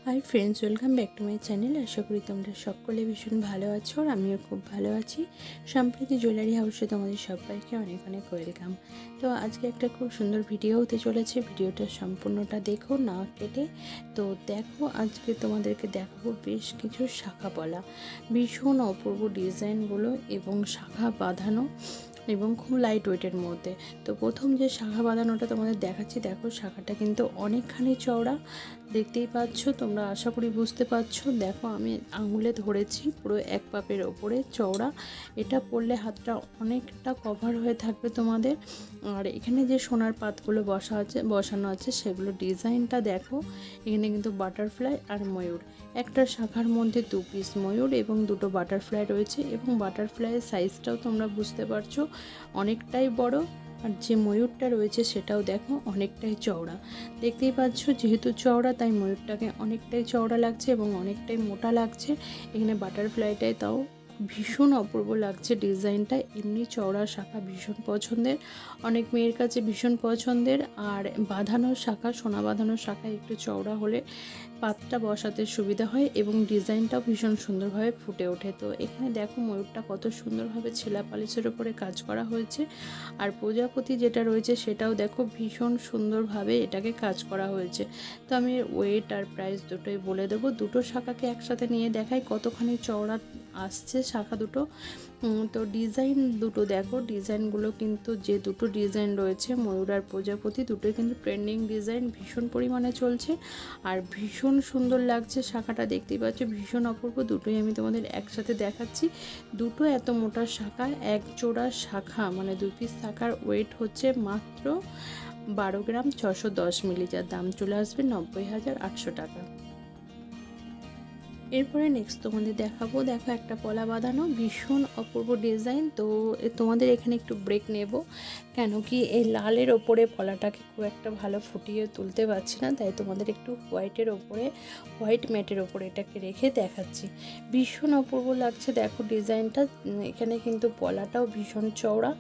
High friends, welcome back to my channel. আশা করি তোমরা সকলে ভীষণ ভালো আছো আর আমিও খুব ভালো আছি। সম্প্রীতি জুয়েলারি হাউসে তোমাদের সবাইকে অনেক অনেক ওয়েলকাম। তো আজকে একটা খুব সুন্দর ভিডিও হতে চলেছে, ভিডিওটা সম্পূর্ণটা দেখো না কেটে। তো দেখো, আজকে তোমাদেরকে দেখাবো বেশ কিছু শাখা পলা, ভীষণ অপূর্ব ডিজাইনগুলো এবং শাখা বাঁধানো এবং খুব লাইট ওয়েটের মধ্যে। তো প্রথম যে শাখা বাঁধানোটা তোমাদের দেখাচ্ছি, দেখো শাখাটা কিন্তু অনেকখানি চওড়া, দেখতেই পাচ্ছ তোমরা, আশা করি বুঝতে পারছো। দেখো আমি আঙুলে ধরেছি, পুরো এক পাপের ওপরে চওড়া। এটা পরলে হাতটা অনেকটা কভার হয়ে থাকবে তোমাদের। আর এখানে যে সোনার পাতগুলো বসানো আছে সেগুলো ডিজাইনটা দেখো। এখানে কিন্তু বাটারফ্লাই আর ময়ূর, একটা শাখার মধ্যে 2 পিস ময়ূর এবং 2টো বাটারফ্লাই রয়েছে, এবং বাটারফ্লাইয়ের সাইজটাও তোমরা বুঝতে পারছো অনেকটাই বড়। আর যে ময়ূরটা রয়েছে সেটাও দেখো অনেকটাই চওড়া, দেখতেই পাচ্ছ। যেহেতু চওড়া তাই ময়ূরটাকে অনেকটাই চওড়া লাগছে এবং অনেকটাই মোটা লাগছে। এখানে বাটারফ্লাইটাই তাও ভীষণ অপূর্ব লাগছে ডিজাইনটা। এমনি চওড়া শাখা ভীষণ পছন্দের, অনেক মেয়ের কাছে ভীষণ পছন্দের। আর বাঁধানো শাখা, সোনা বাঁধানো শাখা একটু চওড়া হলে পাতটা বসাতে সুবিধা হয় এবং ডিজাইনটাও ভীষণ সুন্দরভাবে ফুটে ওঠে। তো এখানে দেখো ময়ূরটা কত সুন্দরভাবে ছেলা পালিশের ওপরে কাজ করা হয়েছে। আর প্রজাপতি যেটা রয়েছে সেটাও দেখো ভীষণ সুন্দরভাবে এটাকে কাজ করা হয়েছে। তো আমি ওয়েট আর প্রাইস দুটোই বলে দেবো। দুটো শাখাকে একসাথে নিয়ে দেখাই কতখানি চওড়া আসছে শাখা দুটো। তো ডিজাইন দুটো দেখো, ডিজাইনগুলো কিন্তু যে দুটো ডিজাইন রয়েছে ময়ূর আর প্রজাপতি, দুটোই কিন্তু ট্রেন্ডিং ডিজাইন, ভীষণ পরিমাণে চলছে আর ভীষণ সুন্দর লাগছে শাখাটা, দেখতেই পাচ্ছ ভীষণ অপূর্ব। দুটোই আমি তোমাদের একসাথে দেখাচ্ছি। দুটো এত মোটা শাখা, এক জোড়া শাখা মানে 2 পিস শাখার ওয়েট হচ্ছে মাত্র 12 গ্রাম 610 মিলি, যার দাম চলে আসবে 90,800 টাকা। এরপরে নেক্সট তোমাদের দেখাবো, দেখো একটা পলা বাঁধানো ভীষণ অপূর্ব ডিজাইন। তো তোমাদের এখানে একটু ব্রেক নেব, কেন কি এই লালের ওপরে পলাটাকে খুব একটা ভালো ফুটিয়ে তুলতে পারছি না, তাই তোমাদের একটু হোয়াইটের ওপরে, হোয়াইট ম্যাটের ওপরে এটাকে রেখে দেখাচ্ছি। ভীষণ অপূর্ব লাগছে দেখো ডিজাইনটা। এখানে কিন্তু পলাটাও ভীষণ চওড়া,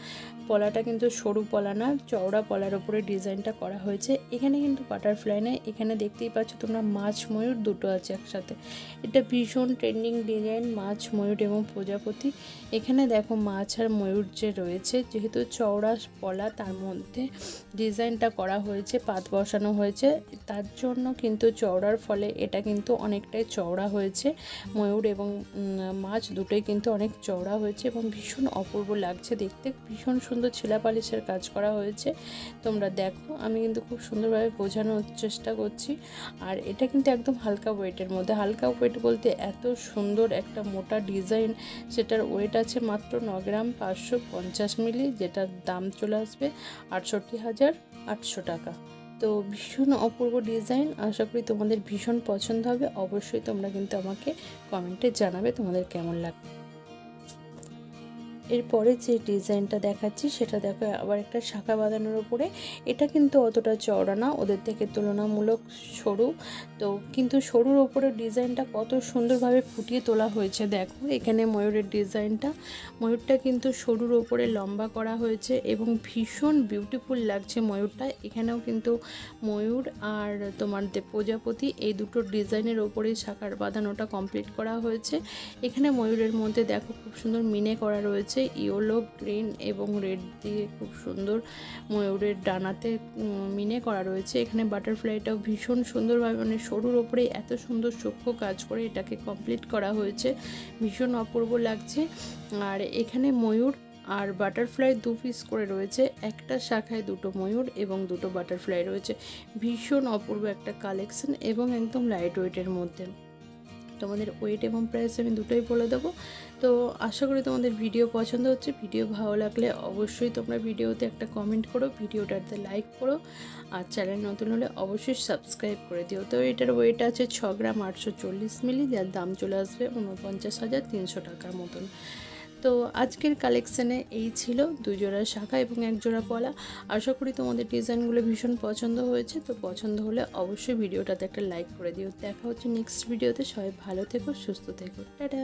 পলাটা কিন্তু সরু পলা না, চওড়া পলার ওপরে ডিজাইনটা করা হয়েছে। এখানে কিন্তু বাটারফ্লাই নেই, এখানে দেখতেই পাচ্ছ তোমরা মাছ ময়ূর দুটো আছে একসাথে। এটা ভীষণ ট্রেন্ডিং ডিজাইন, মাছ ময়ূর এবং প্রজাপতি। এখানে দেখো মাছ আর ময়ূর যে রয়েছে, যেহেতু চওড়া পলা তার মধ্যে ডিজাইনটা করা হয়েছে, পাত বসানো হয়েছে, তার জন্য কিন্তু চওড়ার ফলে এটা কিন্তু অনেকটাই চওড়া হয়েছে। ময়ূর এবং মাছ দুটোই কিন্তু অনেক চওড়া হয়েছে এবং ভীষণ অপূর্ব লাগছে দেখতে। ভীষণ সুন্দর ছেলা পালিশের কাজ করা হয়েছে, তোমরা দেখো। আমি কিন্তু খুব সুন্দরভাবে বোঝানোর চেষ্টা করছি। আর এটা কিন্তু একদম হালকা ওয়েটের মধ্যে, হালকা ওয়েট বলতে এত সুন্দর একটা মোটা ডিজাইন, সেটার ওয়েট আছে মাত্র 9 গ্রাম 550 মিলি, যেটার দাম চলে আসবে 68,800 টাকা। তো ভীষণ অপূর্ব ডিজাইন, আশা করি তোমাদের ভীষণ পছন্দ হবে। অবশ্যই তোমরা কিন্তু আমাকে কমেন্টে জানাবে তোমাদের কেমন লাগবে। এরপরে যে ডিজাইনটা দেখাচ্ছি সেটা দেখো আবার একটা শাখা বাঁধানোর উপরে। এটা কিন্তু অতটা চওড়া না, ওদের থেকে তুলনামূলক সরু। তো কিন্তু সরুর ওপরে ডিজাইনটা কত সুন্দরভাবে ফুটিয়ে তোলা হয়েছে দেখো। এখানে ময়ূরের ডিজাইনটা, ময়ূরটা কিন্তু সরুর ওপরে লম্বা করা হয়েছে এবং ভীষণ বিউটিফুল লাগছে ময়ূরটা। এখানেও কিন্তু ময়ূর আর তোমার প্রজাপতি এই দুটো ডিজাইনের ওপরেই শাখার বাঁধানোটা কমপ্লিট করা হয়েছে। এখানে ময়ূরের মধ্যে দেখো খুব সুন্দর মিনে করা রয়েছে, ইয়েলো, গ্রিন এবং রেড দিয়ে খুব সুন্দর ময়ূরের ডানাতে মিনে করা রয়েছে। এখানে বাটারফ্লাইটাও ভীষণ সুন্দরভাবে, মানে সরুর ওপরে এত সুন্দর সূক্ষ্ম কাজ করে এটাকে কমপ্লিট করা হয়েছে, ভীষণ অপূর্ব লাগছে। আর এখানে ময়ূর আর বাটারফ্লাই 2 পিস করে রয়েছে, একটা শাখায় 2টো ময়ূর এবং 2টো বাটারফ্লাই রয়েছে। ভীষণ অপূর্ব একটা কালেকশন এবং একদম লাইট ওয়েটের মধ্যে। তোমাদের ওয়েট এবং প্রাইস আমি দুটোই বলে দেবো। তো আশা করি তোমাদের ভিডিও পছন্দ হচ্ছে। ভিডিও ভালো লাগলে অবশ্যই তোমরা ভিডিওতে একটা কমেন্ট করো, ভিডিওটাতে লাইক করো, আর চ্যানেল নতুন হলে অবশ্যই সাবস্ক্রাইব করে দিও। তো এটার ওয়েট আছে 6 গ্রাম 840 মিলি, যার দাম চলে আসবে 49,300 টাকার মতন। তো আজকের কালেকশানে এই ছিল 2 জোড়া শাখা এবং 1 জোড়া পলা। আশা করি তোমাদের ডিজাইনগুলো ভীষণ পছন্দ হয়েছে। তো পছন্দ হলে অবশ্যই ভিডিওটাতে একটা লাইক করে দিও। দেখা হচ্ছে নেক্সট ভিডিওতে। সবাই ভালো থেকো, সুস্থ থেকো, টাটা।